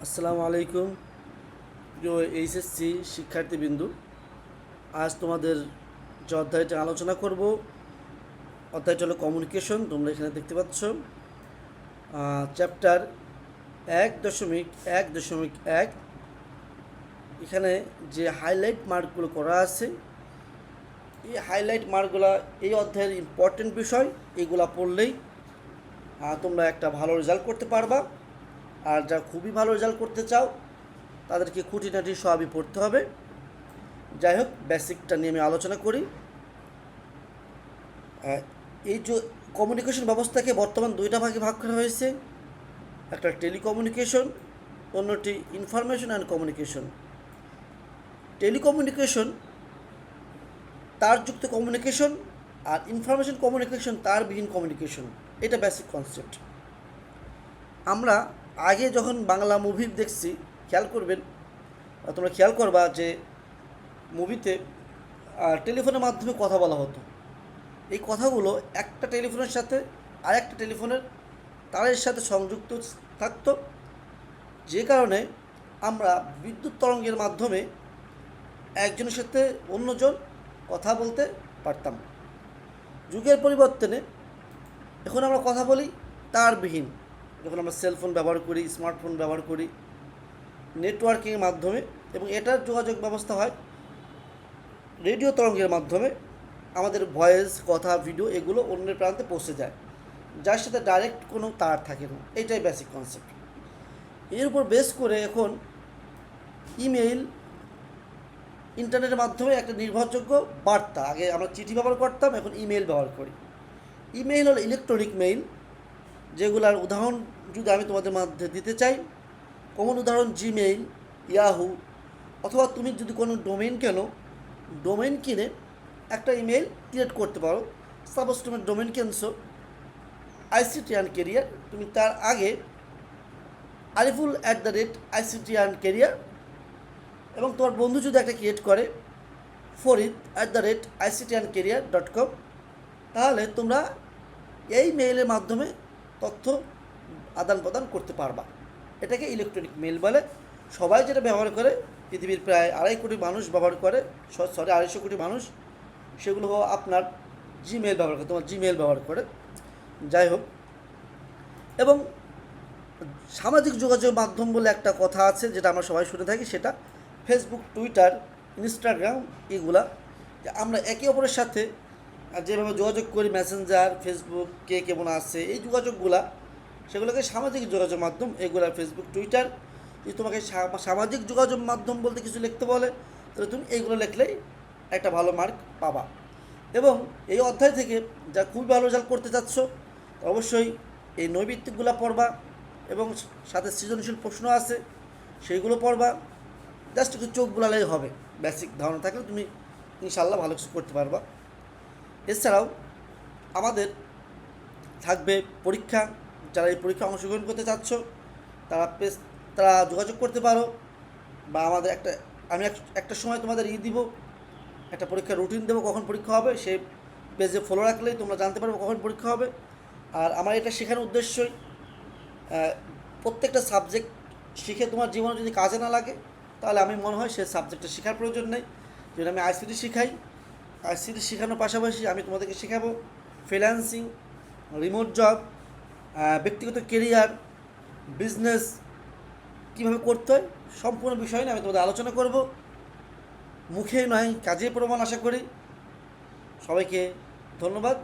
আসসালামু আলাইকুম প্রিয় এইচএসসি শিক্ষার্থীবৃন্দু। আজ তোমাদের যে অধ্যায়টা আলোচনা করব, অধ্যায়টা হলো কমিউনিকেশন। তোমরা এখানে দেখতে পাচ্ছ চ্যাপ্টার 1.1.1। এখানে যে হাইলাইট মার্কগুলো করা আছে, এই হাইলাইট মার্কগুলো এই অধ্যায়ের ইম্পর্টেন্ট বিষয়। এগুলা পড়লেই তোমরা একটা ভালো রেজাল্ট করতে পারবা। আর যা খুবই ভালো রেজাল্ট করতে চাও তাদেরকে খুঁটিনাটি সবই পড়তে হবে। যাই হোক, বেসিকটা নিয়ে আমি আলোচনা করি। এই যে কমিউনিকেশন ব্যবস্থাকে বর্তমান দুইটা ভাগে ভাগ করা হয়েছে, একটা টেলিকমিউনিকেশন, অন্যটি ইনফরমেশন অ্যান্ড কমিউনিকেশন। টেলিকমিউনিকেশন তারযুক্ত কমিউনিকেশন, আর ইনফরমেশন কমিউনিকেশন তারবিহীন কমিউনিকেশন। এটা বেসিক কনসেপ্ট। আমরা আগে যখন বাংলা মুভি দেখছি, খেয়াল করবেন, তোমরা খেয়াল করবা যে মুভিতে টেলিফোনের মাধ্যমে কথা বলা হতো। এই কথাগুলো একটা টেলিফোনের সাথে আরেকটা টেলিফোনের তারের সাথে সংযুক্ত থাকতো, যে কারণে আমরা বিদ্যুৎ তরঙ্গের মাধ্যমে একজনের সাথে অন্যজন কথা বলতে পারতাম। যুগের পরিবর্তনে এখন আমরা কথা বলি তারবিহীন, যখন আমরা সেলফোন ব্যবহার করি, স্মার্টফোন ব্যবহার করি, নেটওয়ার্কিংয়ের মাধ্যমে, এবং এটার যোগাযোগ ব্যবস্থা হয় রেডিও তরঙ্গের মাধ্যমে। আমাদের ভয়েস, কথা, ভিডিও এগুলো অন্যের প্রান্তে পৌঁছে যায়, যার সাথে ডাইরেক্ট কোনো তার থাকে না। এইটাই বেসিক কনসেপ্ট। এর উপর বেস করে এখন ইমেইল, ইন্টারনেটের মাধ্যমে একটা নির্ভরযোগ্য বার্তা। আগে আমরা চিঠি ব্যবহার করতাম, এখন ইমেইল ব্যবহার করি। ইমেইল হলো ইলেকট্রনিক মেইল, যেগুলার উদাহরণ যদি আমি তোমাদের মধ্যে দিতে চাই, কমন উদাহরণ জিমেইল, ইয়াহু, অথবা তুমি যদি কোনো ডোমেইন কেনো, ডোমেইন কিনে একটা ইমেল ক্রিয়েট করতে পারো। সাপোজ তুমি ডোমেইন কিনছো আইসিটি অ্যান্ড কেরিয়ার, তুমি তার আগে ariful@ICT&career, এবং তোমার বন্ধু যদি একটা ক্রিয়েট করে farid@ICTandcareer.com, তাহলে তোমরা এই মেইলের মাধ্যমে তথ্য আদান প্রদান করতে পারবা। এটাকে ইলেকট্রনিক মেইল বলে। সবাই যেটা ব্যবহার করে, পৃথিবীর প্রায় 2.5 কোটি মানুষ ব্যবহার করে, 250 কোটি মানুষ, সেগুলো আপনার জিমেইল ব্যবহার করে, তোমার জিমেইল ব্যবহার করে। যাই হোক, এবং সামাজিক যোগাযোগ মাধ্যম বলে একটা কথা আছে, যেটা আমরা সবাই শুনে থাকি, সেটা ফেসবুক, টুইটার, ইনস্টাগ্রাম, এগুলা। যে আমরা একে অপরের সাথে যেভাবে যোগাযোগ করি, মেসেঞ্জার, ফেসবুক, কে কেমন আছে, এই যোগাযোগগুলা, সেগুলোকে সামাজিক যোগাযোগ মাধ্যম। এগুলা ফেসবুক, টুইটার। যদি তোমাকে সামাজিক যোগাযোগ মাধ্যম বলতে কিছু লিখতে বলে, তাহলে তুমি এইগুলো লিখলেই একটা ভালো মার্ক পাবা। এবং এই অধ্যায় থেকে যা খুবই ভালো রেজাল্ট করতে চাচ্ছ, অবশ্যই এই নৈবিত্তিকগুলো পড়বা, এবং সাথে সৃজনশীল প্রশ্ন আছে সেইগুলো পড়বা। জাস্ট একটু চোখ বুলালেই হবে। বেসিক ধারণা থাকলে তুমি ইনশাল্লাহ ভালো কিছু করতে পারবা। এছাড়াও আমাদের থাকবে পরীক্ষা। যারা এই পরীক্ষা অংশগ্রহণ করতে চাচ্ছ, তারা যোগাযোগ করতে পারো, বা আমাদের আমি একটা সময় তোমাদের দিব, একটা পরীক্ষার রুটিন দেবো, কখন পরীক্ষা হবে সেই পেজে ফলো রাখলেই তোমরা জানতে পারবে কখন পরীক্ষা হবে। আর আমার এটা শেখানোর উদ্দেশ্যই, প্রত্যেকটা সাবজেক্ট শিখে তোমার জীবনে যদি কাজে না লাগে, তাহলে আমি মনে হয় সে সাবজেক্টটা শেখার প্রয়োজন নেই। যদি আমি আইসিটি শেখাই, আইসিটি শেখানোর পাশাপাশি আমি তোমাদেরকে শেখাবো ফ্রিল্যান্সিং, রিমোট জব, ব্যক্তিগত কেরিয়ার, বিজনেস কীভাবে করতে হয়, সম্পূর্ণ বিষয় নিয়ে আমি তোমাদের আলোচনা করব। মুখে নয়, কাজে প্রমাণ আশা করি। সবাইকে ধন্যবাদ।